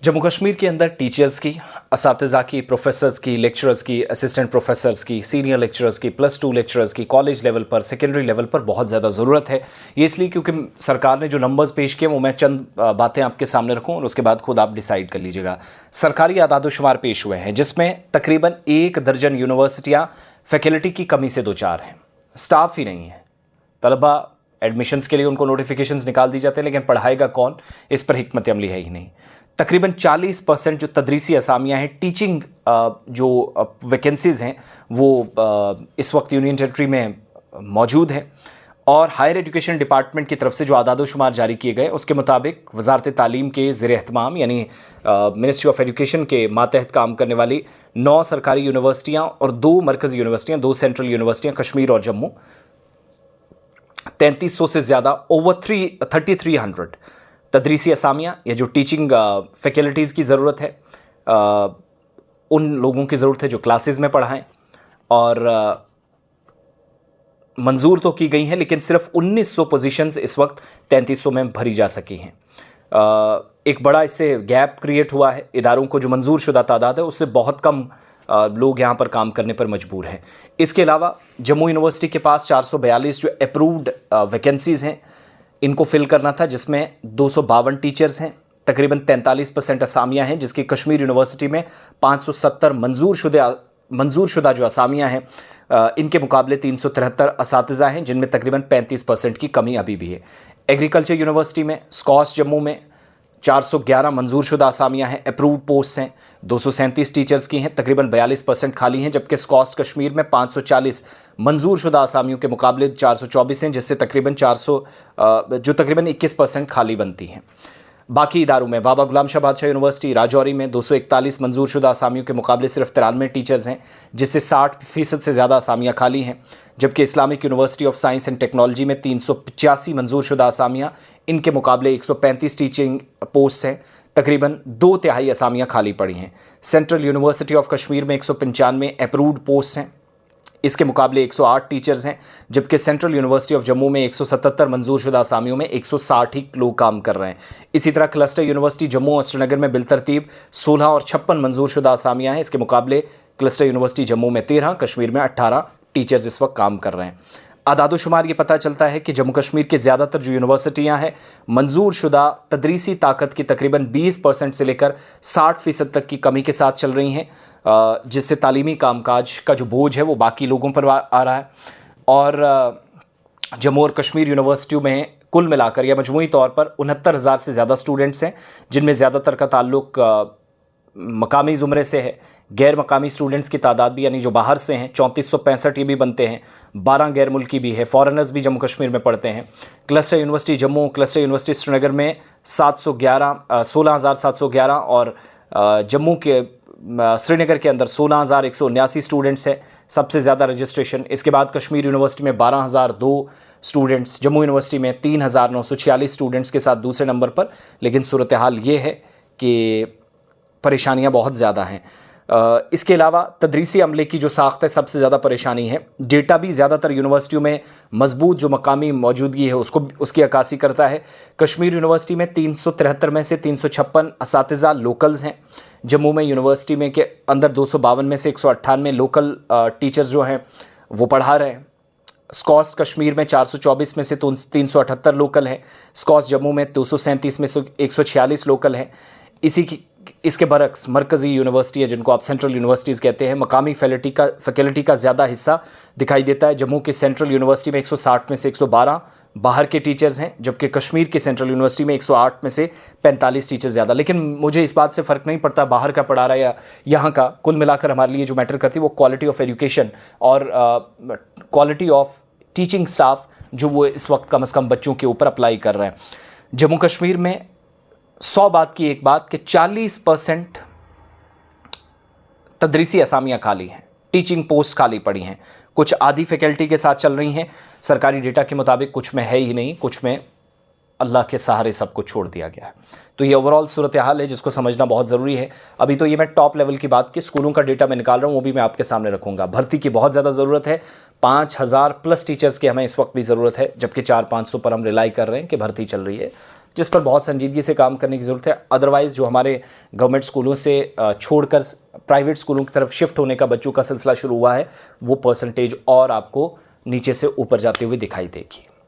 जम्मू कश्मीर के अंदर टीचर्स की, असातिज़ा की, प्रोफेसर्स की, लेक्चरर्स की, असिस्टेंट प्रोफेसर्स की, सीनियर लेक्चरर्स की, +2 लेक्चरर्स की कॉलेज लेवल पर, सेकेंडरी लेवल पर बहुत ज़्यादा ज़रूरत है। ये इसलिए क्योंकि सरकार ने जो नंबर्स पेश किए वो मैं चंद बातें आपके सामने रखूँ और उसके बाद खुद आप डिसाइड कर लीजिएगा। सरकारी आदादोशुमार पेश हुए हैं जिसमें तकरीबन 1 दर्जन यूनिवर्सिटियाँ फैकल्टी की कमी से दो चार हैं, स्टाफ ही नहीं है। तलबा एडमिशन्स के लिए उनको नोटिफिकेशंस निकाल दी जाते हैं, लेकिन पढ़ाएगा कौन, इस पर हिकमत अमली है ही नहीं। तकरीबन 40% जो तदरीसी असामियाँ हैं, टीचिंग जो वैकेंसीज़ हैं वो इस वक्त यूनियन टेरिटरी में मौजूद है। और हायर एजुकेशन डिपार्टमेंट की तरफ से जो आदादोशुमार जारी किए गए उसके मुताबिक वजारत तालीम के ज़ेर एहतमाम यानी मिनिस्ट्री ऑफ एजुकेशन के मातहत काम करने वाली 9 सरकारी यूनिवर्सिटियाँ और 2 मरकज़ी यूनिवर्सिटियाँ, 2 सेंट्रल यूनिवर्सिटियाँ कश्मीर और जम्मू, 3300 से ज़्यादा ओवर 3300 तदरीसी असामियाँ या जो टीचिंग फैकल्टीज़ की ज़रूरत है, उन लोगों की ज़रूरत है जो क्लासेस में पढ़ाएं। और मंजूर तो की गई हैं लेकिन सिर्फ 1900 पोजीशंस इस वक्त 3300 में भरी जा सकी हैं। एक बड़ा इससे गैप क्रिएट हुआ है। इदारों को जो मंजूर शुदा तादाद है उससे बहुत कम लोग यहाँ पर काम करने पर मजबूर हैं। इसके अलावा जम्मू यूनिवर्सिटी के पास 442 जो अप्रूव्ड वैकेंसीज़ हैं इनको फिल करना था, जिसमें 252 टीचर्स हैं, तकरीबन 43% असामियाँ हैं, जिसकी कश्मीर यूनिवर्सिटी में 570 मंजूर शुदा जो असामियाँ हैं इनके मुकाबले 373 असातिज़ा हैं, जिनमें तकरीबन 35% की कमी अभी भी है। एग्रीकल्चर यूनिवर्सिटी में, स्कॉस जम्मू में 411 मंजूर शुदा असामियाँ हैं, अप्रूव्ड पोस्ट हैं, 237 टीचर्स की हैं, तकरीबन 42% खाली हैं, जबकि स्कॉस कश्मीर में 540 मंजूर शुदा असामियों के मुकाबले 424 हैं, जिससे तकरीबन 21% खाली बनती हैं। बाकी इदारों में बाबा गुलाम शाह बादशाह यूनिवर्सिटी राजौरी में 241 मंजूर शुदा असामियों के मुकाबले सिर्फ 93 टीचर्स हैं, जिससे 60% से ज़्यादा असामियाँ खाली हैं। जबकि Islamic university of science and technology में 385 मंजूर शुदा असामियाँ, इनके मुकाबले 135 टीचिंग पोस्ट हैं, तकरीबन 2/3 असामियाँ खाली पड़ी हैं। सेंट्रल यूनिवर्सिटी ऑफ कश्मीर में 195 अप्रूव्ड पोस्ट हैं, इसके मुकाबले 108 टीचर्स हैं, जबकि सेंट्रल यूनिवर्सिटी ऑफ जम्मू में 177 मंजूर शुदा असामियों में 160 ही लोग काम कर रहे हैं। इसी तरह क्लस्टर यूनिवर्सिटी जम्मू और श्रीनगर में बिलतरतीब 16 और 56 मंजूर शुदा असामियाँ हैं, इसके मुकाबले क्लस्टर यूनिवर्सिटी जम्मू में 13, कश्मीर में 18 टीचर्स इस वक्त काम कर रहे हैं। आदादोशुमार ये पता चलता है कि जम्मू कश्मीर के ज़्यादातर जो यूनिवर्सिटियाँ हैं मंजूर शुदा तदरीसी ताकत की तकरीबन 20% से लेकर 60% तक की कमी के साथ चल रही हैं, जिससे तालीमी कामकाज का जो बोझ है वो बाकी लोगों पर आ रहा है। और जम्मू और कश्मीर यूनिवर्सिटियों में कुल मिलाकर या मजमूई तौर पर 69,000 से ज़्यादा स्टूडेंट्स हैं, जिनमें ज़्यादातर का ताल्लुक मकामी ज़ुमरे से है। गैर मकामी स्टूडेंट्स की तादाद भी यानी जो बाहर से हैं 3465 ये भी बनते हैं, 12 गैर मुल्की भी है, फॉरेनर्स भी जम्मू कश्मीर में पढ़ते हैं। Cluster university Jammu, cluster university Srinagar में 16,711 और जम्मू के श्रीनगर के अंदर 16,179 स्टूडेंट्स हैं, सबसे ज़्यादा रजिस्ट्रेशन। इसके बाद कश्मीर यूनिवर्सिटी में 12,002 स्टूडेंट्स, जम्मू यूनिवर्सिटी में 3,946 स्टूडेंट्स के साथ दूसरे नंबर पर। लेकिन सूरत हाल ये है कि परेशानियां बहुत ज़्यादा हैं। इसके अलावा तदरीसी अमले की जो साख्त है सबसे ज़्यादा परेशानी है। डेटा भी ज़्यादातर यूनिवर्सिटियों में मजबूत जो मकामी मौजूदगी है उसकी अक्कासी करता है। कश्मीर यूनिवर्सिटी में 373 में से 356 असातिज़ा लोकल्स हैं। जम्मू में यूनिवर्सिटी में के अंदर 252 में से 198 लोकल टीचर्स जो हैं वो पढ़ा रहे हैं। स्कॉस कश्मीर में 424 में से 378 लोकल हैं। स्कॉस जम्मू में 237 में से 146 लोकल हैं। इसके बरक्स मरकज़ी यूनिवर्सिटी है जिनको आप सेंट्रल यूनिवर्सिटीज़ कहते हैं, मकामी फैकल्टी का ज़्यादा हिस्सा दिखाई देता है। जम्मू की सेंट्रल यूनिवर्सिटी में 160 में से 112 बाहर के टीचर्स हैं, जबकि कश्मीर की सेंट्रल यूनिवर्सिटी में 108 में से 45 टीचर्स ज़्यादा। लेकिन मुझे इस बात से फ़र्क नहीं पड़ता बाहर का पढ़ा रहा है या यहाँ का, कुल मिलाकर हमारे लिए जो मैटर करती है वो क्वालिटी ऑफ एजुकेशन और क्वालिटी ऑफ टीचिंग स्टाफ जो वो इस वक्त कम से कम बच्चों के ऊपर अप्लाई कर रहे हैं। जम्मू कश्मीर में 100 बात की एक बात कि 40% तदरीसी असामियाँ खाली हैं, टीचिंग पोस्ट खाली पड़ी हैं, कुछ आधी फैकल्टी के साथ चल रही हैं। सरकारी डेटा के मुताबिक कुछ में है ही नहीं, कुछ में अल्लाह के सहारे सब कुछ छोड़ दिया गया है। तो ये ओवरऑल सूरत हाल है जिसको समझना बहुत ज़रूरी है। अभी तो ये मैं टॉप लेवल की बात की, स्कूलों का डेटा मैं निकाल रहा हूँ, वो भी मैं आपके सामने रखूँगा। भर्ती की बहुत ज़्यादा ज़रूरत है, 5,000 प्लस टीचर्स की हमें इस वक्त भी ज़रूरत है, जबकि 400-500 पर हम रिलाई कर रहे हैं कि भर्ती चल रही है, जिस पर बहुत संजीदगी से काम करने की ज़रूरत है। अदरवाइज़ जो हमारे गवर्नमेंट स्कूलों से छोड़कर प्राइवेट स्कूलों की तरफ शिफ्ट होने का बच्चों का सिलसिला शुरू हुआ है, वो परसेंटेज और आपको नीचे से ऊपर जाते हुए दिखाई देगी।